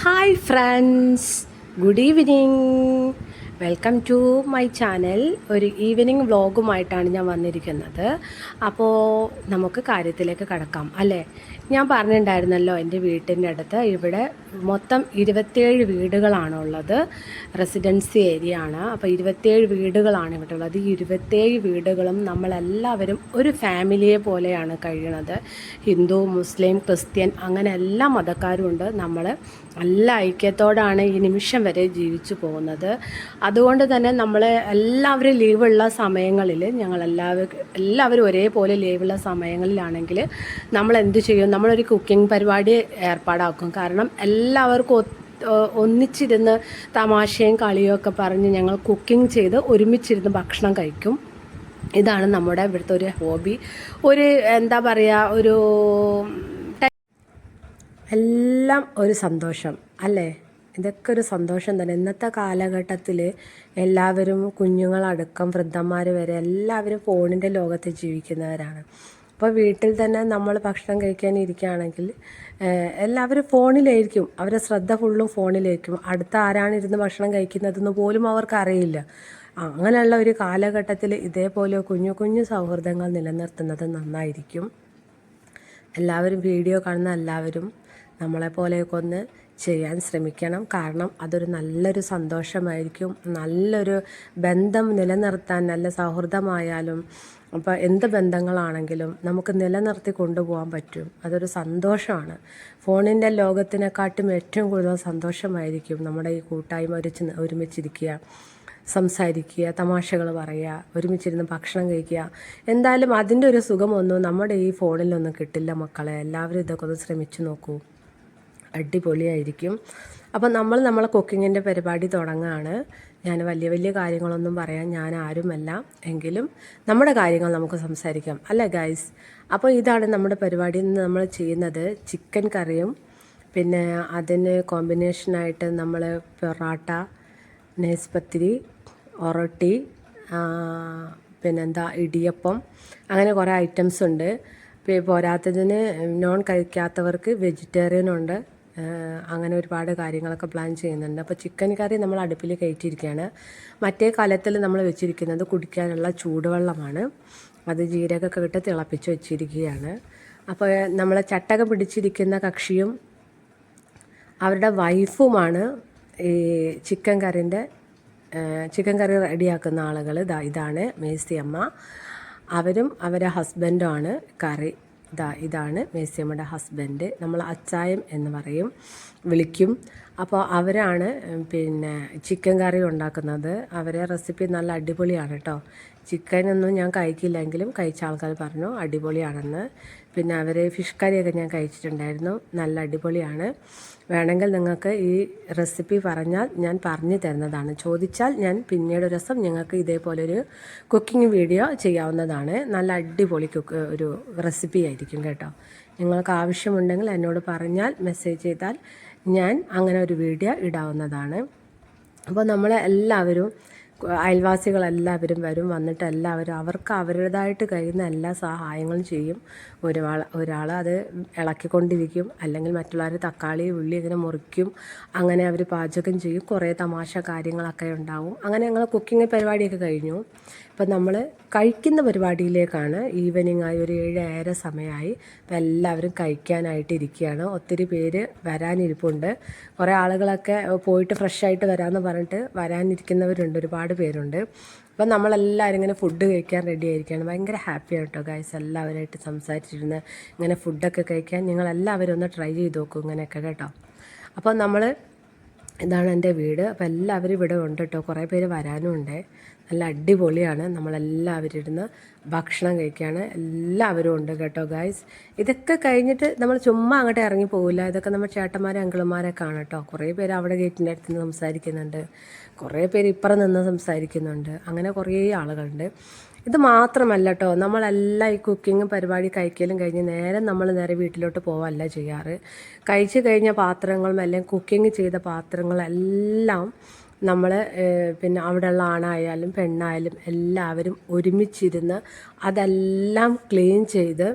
Hi friends, good evening. Welcome to my channel. ഒരു evening വ്ളോഗുമായിട്ടാണ് ഞാൻ വന്നിരിക്കുന്നത്. അപ്പോൾ നമുക്ക് കാര്യത്തിലേക്ക് കടക്കാം അല്ലേ. ഞാൻ പറഞ്ഞിട്ടുണ്ടായിരുന്നല്ലോ, എൻ്റെ വീട്ടിൻ്റെ അടുത്ത് ഇവിടെ മൊത്തം 27 വീടുകളാണുള്ളത്. റെസിഡൻസി ഏരിയ ആണ്. അപ്പോൾ 27 വീടുകളാണ് ഇവിടെ ഉള്ളത്. ഈ 27 വീടുകളും നമ്മളെല്ലാവരും ഒരു ഫാമിലിയെ പോലെയാണ് കഴിയുന്നത്. ഹിന്ദു, മുസ്ലിം, ക്രിസ്ത്യൻ അങ്ങനെ എല്ലാ മതക്കാരും ഉണ്ട്. നമ്മൾ നല്ല ഐക്യത്തോടാണ് ഈ നിമിഷം വരെ ജീവിച്ചു പോകുന്നത്. അതുകൊണ്ട് തന്നെ നമ്മൾ എല്ലാവരും ലീവുള്ള സമയങ്ങളിൽ എല്ലാവരും ഒരേപോലെ ലീവുള്ള സമയങ്ങളിലാണെങ്കിൽ നമ്മൾ എന്ത് ചെയ്യും, നമ്മളൊരു കുക്കിംഗ് പരിപാടി ഏർപ്പാടാക്കും. കാരണം എല്ലാവർക്കും ഒന്നിച്ചിരുന്ന് തമാശയും കളിയും ഒക്കെ പറഞ്ഞ് ഞങ്ങൾ കുക്കിംഗ് ചെയ്ത് ഒരുമിച്ചിരുന്ന് ഭക്ഷണം കഴിക്കും. ഇതാണ് നമ്മുടെ ഇവിടുത്തെ ഒരു ഹോബി. ഒരു എന്താ പറയുക, ഒരു എല്ലാം ഒരു സന്തോഷം അല്ലേ. ഇതൊക്കെ ഒരു സന്തോഷം തന്നെ. ഇന്നത്തെ കാലഘട്ടത്തിൽ എല്ലാവരും, കുഞ്ഞുങ്ങളടക്കം വൃദ്ധന്മാർ വരെ എല്ലാവരും ഫോണിൻ്റെ ലോകത്ത് ജീവിക്കുന്നവരാണ്. അപ്പോൾ വീട്ടിൽ തന്നെ നമ്മൾ ഭക്ഷണം കഴിക്കാൻ ഇരിക്കുകയാണെങ്കിൽ എല്ലാവരും ഫോണിലായിരിക്കും. അവരുടെ ശ്രദ്ധ ഫുള്ളും ഫോണിലായിരിക്കും. അടുത്ത ആരാണ് ഇരുന്ന് ഭക്ഷണം കഴിക്കുന്നതെന്ന് പോലും അവർക്കറിയില്ല. അങ്ങനെയുള്ള ഒരു കാലഘട്ടത്തിൽ ഇതേപോലെ കുഞ്ഞു കുഞ്ഞു സൗഹൃദങ്ങൾ നിലനിർത്തുന്നത് നന്നായിരിക്കും. എല്ലാവരും വീഡിയോ കാണുന്ന എല്ലാവരും നമ്മളെപ്പോലെയൊക്കെ ഒന്ന് ചെയ്യാൻ ശ്രമിക്കണം. കാരണം അതൊരു നല്ലൊരു സന്തോഷമായിരിക്കും. നല്ലൊരു ബന്ധം നിലനിർത്താൻ, നല്ല സൗഹൃദമായാലും അപ്പോൾ എന്ത് ബന്ധങ്ങളാണെങ്കിലും നമുക്ക് നിലനിർത്തി കൊണ്ടുപോകാൻ പറ്റും. അതൊരു സന്തോഷമാണ്. ഫോണിൻ്റെ ലോകത്തിനെക്കാട്ടും ഏറ്റവും കൂടുതൽ സന്തോഷമായിരിക്കും നമ്മുടെ ഈ കൂട്ടായ്മ ഒരുമിച്ചിരിക്കുക, സംസാരിക്കുക, തമാശകൾ പറയുക, ഒരുമിച്ചിരുന്ന് ഭക്ഷണം കഴിക്കുക. എന്തായാലും അതിൻ്റെ ഒരു സുഖമൊന്നും നമ്മുടെ ഈ ഫോണിലൊന്നും കിട്ടില്ല മക്കളെ. എല്ലാവരും ഇതൊക്കെ ഒന്ന് ശ്രമിച്ചു നോക്കൂ, അടിപൊളിയായിരിക്കും. അപ്പം നമ്മളെ കുക്കിങ്ങിൻ്റെ പരിപാടി തുടങ്ങുകയാണ്. ഞാൻ വലിയ വലിയ കാര്യങ്ങളൊന്നും പറയാൻ ഞാൻ ആരുമല്ല, എങ്കിലും നമ്മുടെ കാര്യങ്ങൾ നമുക്ക് സംസാരിക്കാം അല്ലേ ഗൈസ്. അപ്പോൾ ഇതാണ് നമ്മുടെ പരിപാടി. നമ്മൾ ചെയ്യുന്നത് ചിക്കൻ കറിയും പിന്നെ അതിന് കോമ്പിനേഷനായിട്ട് നമ്മൾ പൊറാട്ട, നൈസ് പത്തിരി, ഒറോട്ടി, പിന്നെന്താ ഇടിയപ്പം, അങ്ങനെ കുറേ ഐറ്റംസ് ഉണ്ട്. പോരാത്തതിന് നോൺ കഴിക്കാത്തവർക്ക് വെജിറ്റേറിയനുണ്ട്. അങ്ങനെ ഒരുപാട് കാര്യങ്ങളൊക്കെ പ്ലാൻ ചെയ്യുന്നുണ്ട്. അപ്പോൾ ചിക്കൻ കറി നമ്മൾ അടുപ്പിൽ കയറ്റിയിരിക്കുകയാണ്. മറ്റേ കലത്തിൽ നമ്മൾ വെച്ചിരിക്കുന്നത് കുടിക്കാനുള്ള ചൂടുവെള്ളമാണ്. അത് ജീരകമൊക്കെ ഇട്ട് തിളപ്പിച്ച് വെച്ചിരിക്കുകയാണ്. അപ്പോൾ നമ്മളെ ചട്ടകം പിടിച്ചിരിക്കുന്ന കക്ഷിയും അവരുടെ വൈഫുമാണ് ഈ ചിക്കൻ കറി റെഡിയാക്കുന്ന ആളുകൾ. ഇതാണ് മേഴ്സിയമ്മ. അവരും അവരെ ഹസ്ബൻഡുമാണ് കറി. ഇതാണ് മേഴ്സിയമ്മയുടെ ഹസ്ബൻഡ്. നമ്മൾ അച്ചായം എന്ന് വിളിക്കും. അപ്പോൾ അവരാണ് പിന്നെ ചിക്കൻ കറി ഉണ്ടാക്കുന്നത്. അവരെ റെസിപ്പി നല്ല അടിപൊളിയാണ് കേട്ടോ. ചിക്കനൊന്നും ഞാൻ കഴിക്കില്ലെങ്കിലും കഴിച്ച ആൾക്കാർ പറഞ്ഞു അടിപൊളിയാണെന്ന്. പിന്നെ അവർ ഫിഷ് കറിയൊക്കെ ഞാൻ കഴിച്ചിട്ടുണ്ടായിരുന്നു, നല്ല അടിപൊളിയാണ്. വേണമെങ്കിൽ നിങ്ങൾക്ക് ഈ റെസിപ്പി പറഞ്ഞാൽ ഞാൻ പറഞ്ഞു തരുന്നതാണ്. ചോദിച്ചാൽ ഞാൻ പിന്നീട് ഒരു ദിവസം നിങ്ങൾക്ക് ഇതേപോലൊരു കുക്കിംഗ് വീഡിയോ ചെയ്യാവുന്നതാണ്. നല്ല അടിപൊളി ഒരു റെസിപ്പി ആയിരിക്കും കേട്ടോ. നിങ്ങൾക്ക് ആവശ്യമുണ്ടെങ്കിൽ എന്നോട് പറഞ്ഞാൽ, മെസ്സേജ് ചെയ്താൽ ഞാൻ അങ്ങനെ ഒരു വീഡിയോ ഇടാവുന്നതാണ്. അപ്പോൾ നമ്മളെല്ലാവരും, അയൽവാസികളെല്ലാവരും വന്നിട്ട് എല്ലാവരും അവർക്ക് അവരുടേതായിട്ട് കഴിയുന്ന എല്ലാ സഹായങ്ങളും ചെയ്യും. ഒരാൾ അത് ഇളക്കിക്കൊണ്ടിരിക്കും, അല്ലെങ്കിൽ മറ്റുള്ളവർ തക്കാളി, ഉള്ളി ഇങ്ങനെ മുറിക്കും. അങ്ങനെ അവർ പാചകം ചെയ്യും. കുറേ തമാശ കാര്യങ്ങളൊക്കെ ഉണ്ടാവും. അങ്ങനെ ഞങ്ങൾ കുക്കിംഗ് പരിപാടിയൊക്കെ കഴിഞ്ഞു. ഇപ്പം നമ്മൾ കഴിക്കുന്ന പരിപാടിയിലേക്കാണ്. ഈവനിങ് ആയി, ഒരു 7-7:30 സമയമായി. അപ്പം എല്ലാവരും കഴിക്കാനായിട്ട് ഇരിക്കുകയാണ്. ഒത്തിരി പേര് വരാനിരിപ്പുണ്ട്. കുറേ ആളുകളൊക്കെ പോയിട്ട് ഫ്രഷായിട്ട് വരാമെന്ന് പറഞ്ഞിട്ട് വരാനിരിക്കുന്നവരുണ്ട്, ഒരുപാട് പേരുണ്ട്. അപ്പം നമ്മളെല്ലാവരും ഇങ്ങനെ ഫുഡ് കഴിക്കാൻ റെഡി ആയിരിക്കുകയാണ്. ഭയങ്കര ഹാപ്പിയാണ് കേട്ടോ ഗൈസ്. എല്ലാവരുമായിട്ട് സംസാരിച്ചിരുന്ന് ഇങ്ങനെ ഫുഡൊക്കെ കഴിക്കാൻ നിങ്ങളെല്ലാവരും ഒന്ന് ട്രൈ ചെയ്ത് നോക്കൂ ഇങ്ങനെയൊക്കെ കേട്ടോ. അപ്പോൾ ഇതാണ് എൻ്റെ വീട്. അപ്പോൾ എല്ലാവരും ഇവിടെ ഉണ്ട് കേട്ടോ. കുറേ പേര് വരാനും ഉണ്ട്. നല്ല അടിപൊളിയാണ്. നമ്മളെല്ലാവരും ഇരുന്ന് ഭക്ഷണം കഴിക്കുകയാണ്. എല്ലാവരും ഉണ്ട് കേട്ടോ ഗൈസ്. ഇതൊക്കെ കഴിഞ്ഞിട്ട് നമ്മൾ ചുമ്മാ അങ്ങോട്ട് ഇറങ്ങി പോകില്ല. ഇതൊക്കെ നമ്മൾ ചേട്ടന്മാരെ അങ്കിളുമാരൊക്കെ ആണ് കേട്ടോ. കുറേ പേര് അവിടെ ഗേറ്റിൻ്റെ അടുത്ത് നിന്ന് സംസാരിക്കുന്നുണ്ട്, കുറേ പേര് ഇപ്പുറം നിന്ന് സംസാരിക്കുന്നുണ്ട്. അങ്ങനെ കുറേ ആളുകളുണ്ട്. ഇത് മാത്രമല്ല കേട്ടോ, നമ്മളെല്ലാം ഈ കുക്കിങ്ങും പരിപാടി കഴിക്കലും കഴിഞ്ഞ് നേരെ വീട്ടിലോട്ട് പോവല്ല ചെയ്യാറ്. കഴിച്ച് കഴിഞ്ഞ പാത്രങ്ങളും അല്ലെങ്കിൽ കുക്കിംഗ് ചെയ്ത പാത്രങ്ങളെല്ലാം നമ്മൾ പിന്നെ അവിടെയുള്ള ആണായാലും പെണ്ണായാലും എല്ലാവരും ഒരുമിച്ചിരുന്ന് അതെല്ലാം ക്ലീൻ ചെയ്ത്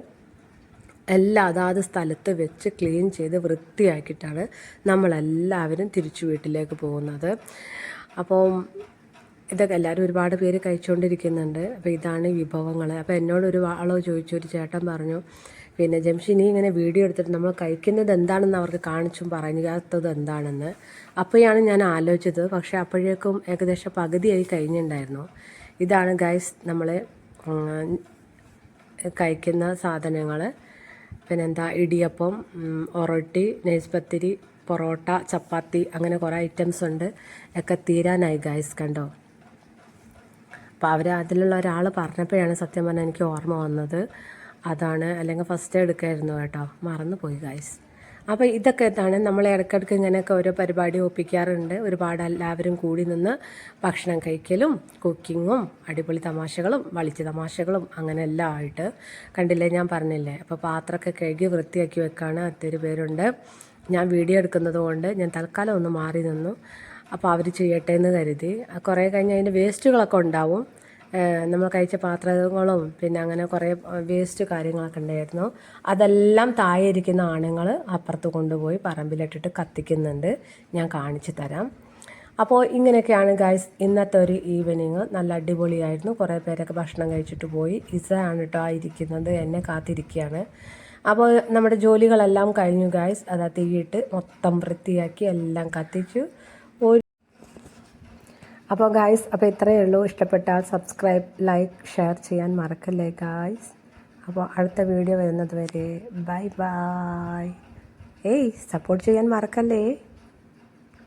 എല്ലാം അതാത് സ്ഥലത്ത് വെച്ച് ക്ലീൻ ചെയ്ത് വൃത്തിയാക്കിയിട്ടാണ് നമ്മളെല്ലാവരും തിരിച്ചു വീട്ടിലേക്ക് പോകുന്നത്. അപ്പോൾ ഇതൊക്കെ എല്ലാവരും ഒരുപാട് പേര് കഴിച്ചുകൊണ്ടിരിക്കുന്നുണ്ട്. അപ്പോൾ ഇതാണ് വിഭവങ്ങൾ. അപ്പോൾ എന്നോട് ആളോ ചോദിച്ചു, ഒരു ചേട്ടൻ പറഞ്ഞു, പിന്നെ ജംഷിനി ഇങ്ങനെ വീഡിയോ എടുത്തിട്ട് നമ്മൾ കഴിക്കുന്നത് എന്താണെന്ന് അവർക്ക് കാണിച്ചും പറയാത്തത് എന്താണെന്ന്. അപ്പോഴാണ് ഞാൻ ആലോചിച്ചത്. പക്ഷേ അപ്പോഴേക്കും ഏകദേശം പകുതിയായി കഴിഞ്ഞിട്ടുണ്ടായിരുന്നു. ഇതാണ് ഗൈസ് നമ്മൾ കഴിക്കുന്ന സാധനങ്ങൾ. പിന്നെന്താ, ഇടിയപ്പം, ഒറൊട്ടി, നൈസ് പത്തിരി, പൊറോട്ട, ചപ്പാത്തി, അങ്ങനെ കുറേ ഐറ്റംസ് ഉണ്ട്. ഒക്കെ തീരാനായി ഗൈസ്, കണ്ടോ. അപ്പോൾ അതിലുള്ള ഒരാൾ പറഞ്ഞപ്പോഴാണ് സത്യം പറഞ്ഞാൽ എനിക്ക് ഓർമ്മ വന്നത്. അതാണ്, അല്ലെങ്കിൽ ഫസ്റ്റ് എടുക്കായിരുന്നു കേട്ടോ, മറന്നു പോയി ഗൈസ്. അപ്പോൾ ഇതൊക്കെ എന്താണ്, നമ്മൾ ഇടയ്ക്കിടയ്ക്ക് ഇങ്ങനെയൊക്കെ ഓരോ പരിപാടി ഒപ്പിക്കാറുണ്ട്. ഒരുപാട് എല്ലാവരും കൂടി നിന്ന് ഭക്ഷണം കഴിക്കലും കുക്കിങ്ങും അടിപൊളി തമാശകളും വളിച്ച തമാശകളും അങ്ങനെ എല്ലാം ആയിട്ട്. കണ്ടില്ലേ, ഞാൻ പറഞ്ഞില്ലേ. അപ്പോൾ പാത്രമൊക്കെ കഴുകി വൃത്തിയാക്കി വെക്കാണ്. ഒത്തിരി പേരുണ്ട്. ഞാൻ വീഡിയോ എടുക്കുന്നത് കൊണ്ട് ഞാൻ തൽക്കാലം ഒന്ന് മാറി നിന്നു. അപ്പോൾ അവർ ചെയ്യട്ടെ എന്ന് കരുതി. കുറേ കഴിഞ്ഞ് അതിൻ്റെ വേസ്റ്റുകളൊക്കെ ഉണ്ടാവും. നമ്മൾ കഴിച്ച പാത്രങ്ങളും പിന്നെ അങ്ങനെ കുറേ വേസ്റ്റ് കാര്യങ്ങളൊക്കെ ഉണ്ടായിരുന്നു. അതെല്ലാം താഴെ ഇരിക്കുന്ന ആണുങ്ങൾ അപ്പുറത്ത് കൊണ്ടുപോയി പറമ്പിലിട്ടിട്ട് കത്തിക്കുന്നുണ്ട്. ഞാൻ കാണിച്ചു തരാം. അപ്പോൾ ഇങ്ങനെയൊക്കെയാണ് ഗൈസ് ഇന്നത്തെ ഒരു ഈവനിങ്. നല്ല അടിപൊളിയായിരുന്നു. കുറേ പേരൊക്കെ ഭക്ഷണം കഴിച്ചിട്ട് പോയി. ഇസയാണ് കേട്ടോ ഇരിക്കുന്നത്, എന്നെ കാത്തിരിക്കുകയാണ്. അപ്പോൾ നമ്മുടെ ജോലികളെല്ലാം കഴിഞ്ഞു ഗൈസ്. അതാ തീയിട്ട് മൊത്തം വൃത്തിയാക്കി എല്ലാം കത്തിച്ചു. അപ്പോൾ ഗായ്സ്, അപ്പോൾ ഇത്രയേ ഉള്ളൂ. ഇഷ്ടപ്പെട്ടാൽ സബ്സ്ക്രൈബ്, ലൈക്ക്, ഷെയർ ചെയ്യാൻ മറക്കല്ലേ ഗായ്സ്. അപ്പോൾ അടുത്ത വീഡിയോ വരുന്നത് വരെ ബൈ ബൈ. സപ്പോർട്ട് ചെയ്യാൻ മറക്കല്ലേ.